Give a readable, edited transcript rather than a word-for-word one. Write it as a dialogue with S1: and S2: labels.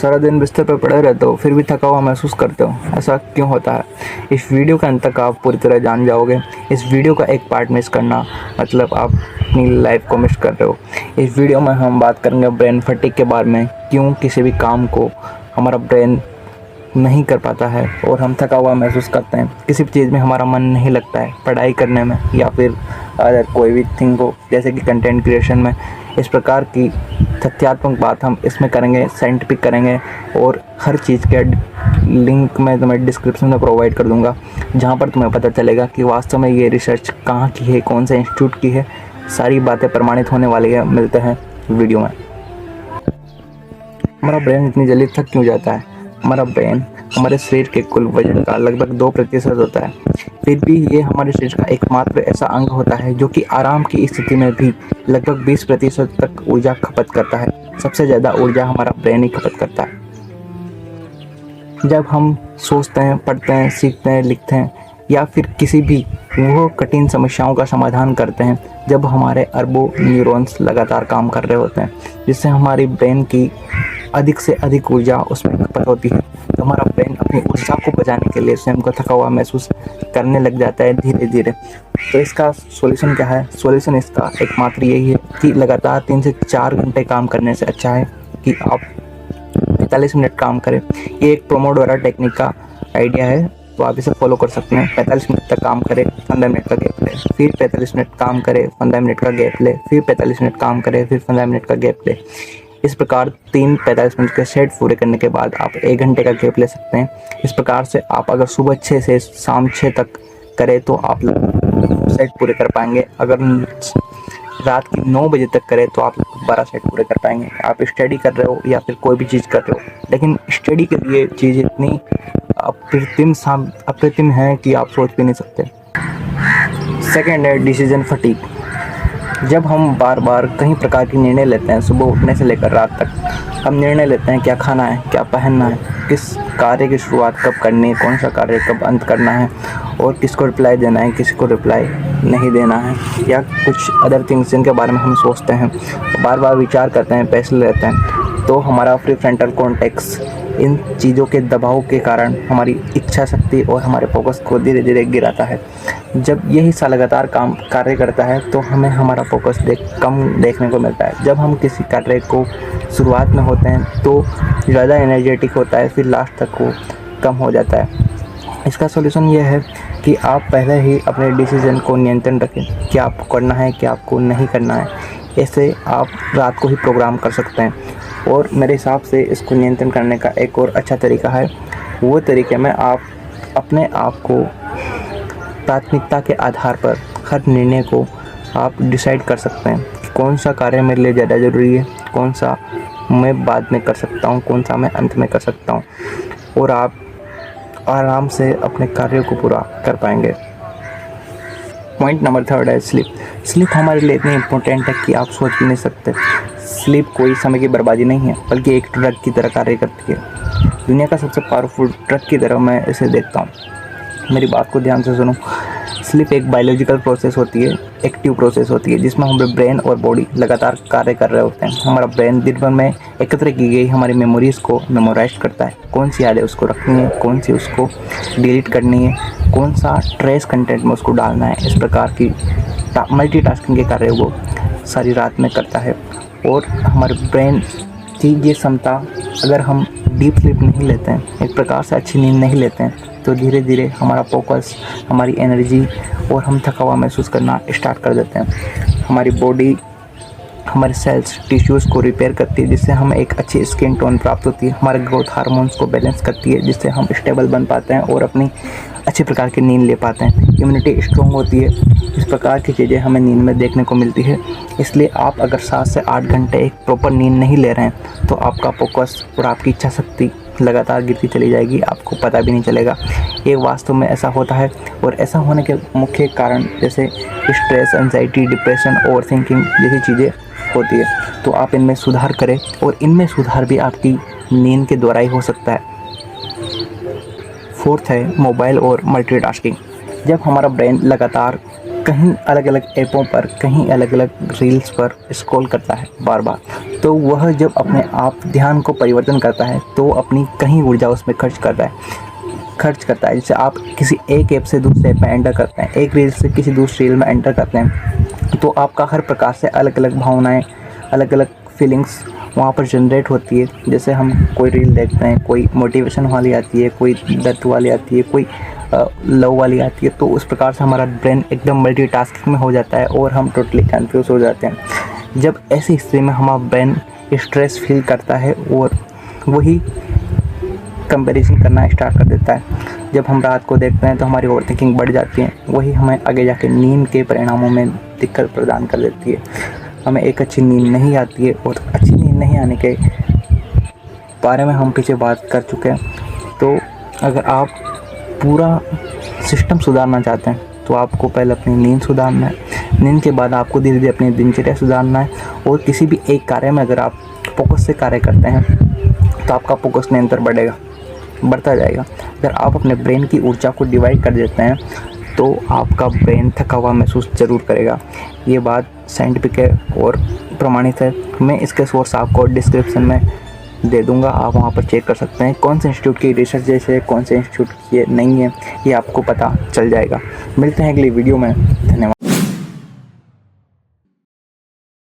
S1: सारा दिन बिस्तर पर पड़े रहते हो फिर भी थका हुआ महसूस करते हो, ऐसा क्यों होता है? इस वीडियो के अंत तक आप पूरी तरह जान जाओगे। इस वीडियो का एक पार्ट मिस करना मतलब आप अपनी लाइफ को मिस कर रहे हो। इस वीडियो में हम बात करेंगे ब्रेन फटीग के बारे में, क्यों किसी भी काम को हमारा ब्रेन नहीं कर पाता है और हम थका हुआ महसूस करते हैं। किसी भी चीज़ में हमारा मन नहीं लगता है, पढ़ाई करने में या फिर अदर कोई भी थिंग हो, जैसे कि कंटेंट क्रिएशन में। इस प्रकार की तथ्यात्मक बात हम इसमें करेंगे, साइंटिफिक करेंगे और हर चीज़ के लिंक मैं तुम्हें डिस्क्रिप्शन में प्रोवाइड कर दूंगा, जहां पर तुम्हें पता चलेगा कि वास्तव में ये रिसर्च कहाँ की है, कौन से इंस्टीट्यूट की है। सारी बातें प्रमाणित होने वाली है। मिलते हैं वीडियो में। हमारा ब्रेन इतनी जल्दी थक क्यों जाता है? हमारा ब्रेन हमारे शरीर के कुल वजन का लगभग 2% होता है। फिर भी ये हमारे शरीर का एकमात्र ऐसा अंग होता है जो कि आराम की स्थिति में भी लगभग 20% तक ऊर्जा खपत करता है। सबसे ज़्यादा ऊर्जा हमारा ब्रेन ही खपत करता है। जब हम सोचते हैं, पढ़ते हैं, सीखते हैं, लिखते हैं या फिर किसी भी वो कठिन समस्याओं का समाधान करते हैं, जब हमारे अरबों न्यूरॉन्स लगातार काम कर रहे होते हैं, जिससे हमारी ब्रेन की अधिक से अधिक ऊर्जा उसमें खपत होती है, तो हमारा ब्रेन अपनी ऊर्जा को बचाने के लिए स्वयं को थका हुआ महसूस करने लग जाता है धीरे धीरे। तो इसका सॉल्यूशन क्या है? सॉल्यूशन इसका एकमात्र यही है कि लगातार 3 से 4 घंटे काम करने से अच्छा है कि आप 45 मिनट काम करें। ये एक पोमोडोरो टेक्निक का आइडिया है, तो आप इसे फॉलो कर सकते हैं। 45 मिनट तक काम करें, 15 मिनट का गैप ले, फिर 45 मिनट काम करें, 15 मिनट का गैप ले, फिर 45 मिनट काम करें, फिर 15 मिनट का गैप ले। इस प्रकार 3 45 मिनट के सेट पूरे करने के बाद आप 1 घंटे का गैप ले सकते हैं। इस प्रकार से आप अगर सुबह 6 से शाम 6 तक करें तो आप सेट पूरे कर पाएंगे। अगर रात की 9 बजे तक करें तो आप 12 सेट पूरे कर पाएंगे। आप स्टडी कर रहे हो या फिर कोई भी चीज़ कर रहे हो, लेकिन स्टडी के लिए चीज़ इतनी अप्रतिम है कि आप सोच भी नहीं सकते। सेकेंड है डिसीजन फटीग। जब हम बार बार कई प्रकार के निर्णय लेते हैं, सुबह उठने से लेकर रात तक हम निर्णय लेते हैं क्या खाना है, क्या पहनना है, किस कार्य की शुरुआत कब करनी है, कौन सा कार्य कब अंत करना है और किसको रिप्लाई देना है, किसी को रिप्लाई नहीं देना है, या कुछ अदर थिंग्स जिनके बारे में हम सोचते हैं, बार बार विचार करते हैं, फैसले लेते हैं। तो हमारा प्रीफ्रंटल कॉर्टेक्स इन चीज़ों के दबाव के कारण हमारी इच्छा शक्ति और हमारे फोकस को धीरे धीरे गिराता है। जब ये हिस्सा लगातार कार्य करता है तो हमें हमारा फोकस कम देखने को मिलता है। जब हम किसी कार्य को शुरुआत में होते हैं तो ज़्यादा एनर्जेटिक होता है, फिर लास्ट तक वो कम हो जाता है। इसका सॉल्यूशन ये है कि आप पहले ही अपने डिसीजन को नियंत्रण रखें, क्या आपको करना है, क्या आपको नहीं करना है। ऐसे आप रात को ही प्रोग्राम कर सकते हैं। और मेरे हिसाब से इसको नियंत्रण करने का एक और अच्छा तरीका है, वो तरीके में आप अपने आप को प्राथमिकता के आधार पर हर निर्णय को आप डिसाइड कर सकते हैं कि कौन सा कार्य मेरे लिए ज़्यादा ज़रूरी है, कौन सा मैं बाद में कर सकता हूँ, कौन सा मैं अंत में कर सकता हूँ, और आप आराम से अपने कार्यों को पूरा कर पाएंगे। पॉइंट नंबर 3 है स्लीप। स्लीप हमारे लिए इतनी इम्पोर्टेंट है कि आप सोच भी नहीं सकते। स्लीप कोई समय की बर्बादी नहीं है, बल्कि एक ड्रग की तरह कार्य करती है। दुनिया का सबसे पावरफुल ड्रग की तरह मैं इसे देखता हूँ। मेरी बात को ध्यान से सुनो। स्लीप एक बायोलॉजिकल प्रोसेस होती है, एक्टिव प्रोसेस होती है, जिसमें हमारे ब्रेन और बॉडी लगातार कार्य कर रहे होते हैं। हमारा ब्रेन दिन भर में एकत्र की गई हमारी मेमोरीज़ को मेमोराइज करता है। कौन सी यादें उसको रखनी है, कौन सी उसको डिलीट करनी है, कौन सा ट्रेस कंटेंट में उसको डालना है। इस प्रकार की मल्टीटास्किंग के कार्य वो सारी रात में करता है। और हमारे ब्रेन की ये क्षमता, अगर हम डीप स्लीप नहीं लेते हैं, एक प्रकार से अच्छी नींद नहीं लेते हैं, तो धीरे धीरे हमारा फोकस, हमारी एनर्जी और हम थका हुआ महसूस करना स्टार्ट कर देते हैं। हमारी बॉडी हमारे सेल्स, टिश्यूज़ को रिपेयर करती है, जिससे हमें एक अच्छी स्किन टोन प्राप्त होती है। हमारे ग्रोथ हार्मोन्स को बैलेंस करती है, जिससे हम स्टेबल बन पाते हैं और अपनी अच्छे प्रकार की नींद ले पाते हैं। इम्यूनिटी स्ट्रॉन्ग होती है। इस प्रकार की चीज़ें हमें नींद में देखने को मिलती है। इसलिए आप अगर 7 से 8 घंटे एक प्रॉपर नींद नहीं ले रहे हैं तो आपका फोकस और आपकी इच्छा शक्ति लगातार गिरती चली जाएगी, आपको पता भी नहीं चलेगा। ये वास्तव में ऐसा होता है। और ऐसा होने के मुख्य कारण जैसे stress, anxiety, depression, over thinking जैसी चीज़ें होती है। तो आप इनमें सुधार करें, और इनमें सुधार भी आपकी नींद के द्वारा ही हो सकता है। 4th है मोबाइल और मल्टीटास्किंग। जब हमारा ब्रेन लगातार कहीं अलग अलग ऐपों पर, कहीं अलग अलग रील्स पर स्क्रॉल करता है बार बार, तो वह जब अपने आप ध्यान को परिवर्तन करता है तो अपनी कहीं ऊर्जा उसमें खर्च करता है। जैसे आप किसी एक ऐप से दूसरे ऐप में एंटर करते हैं, एक रील से किसी दूसरी रील में एंटर करते हैं, तो आपका हर प्रकार से अलग अलग भावनाएं, अलग अलग फीलिंग्स वहाँ पर जनरेट होती है। जैसे हम कोई रील देखते हैं, कोई मोटिवेशन वाली आती है, कोई दर्द वाली आती है, कोई लव वाली आती है, तो उस प्रकार से हमारा ब्रेन एकदम मल्टीटास्किंग में हो जाता है और हम टोटली कंफ्यूज हो जाते हैं। जब ऐसी स्थिति में हमारा ब्रेन स्ट्रेस फील करता है और वही कंपैरिजन करना स्टार्ट कर देता है। जब हम रात को देखते हैं तो हमारी ओवर थिंकिंग बढ़ जाती है, वही हमें आगे जाके नींद के परिणामों में दिक्कत प्रदान कर देती है। हमें एक अच्छी नींद नहीं आती है और अच्छी नींद नहीं आने के बारे में हम पीछे बात कर चुके हैं। तो अगर आप पूरा सिस्टम सुधारना चाहते हैं तो आपको पहले अपनी नींद सुधारना है, नींद के बाद आपको धीरे धीरे अपनी दिनचर्या सुधारना है। और किसी भी एक कार्य में अगर आप फोकस से कार्य करते हैं तो आपका फोकस निरंतर बढ़ता जाएगा। अगर आप अपने ब्रेन की ऊर्जा को डिवाइड कर देते हैं तो आपका ब्रेन थका हुआ महसूस ज़रूर करेगा। ये बात साइंटिफिक है और प्रमाणित है। मैं इसके सोर्स आपको डिस्क्रिप्शन में दे दूंगा, आप वहाँ पर चेक कर सकते हैं कौन से इंस्टीट्यूट की रिसर्च जैसे कौन से इंस्टीट्यूट की नहीं है, ये आपको पता चल जाएगा। मिलते हैं अगली वीडियो में। धन्यवाद।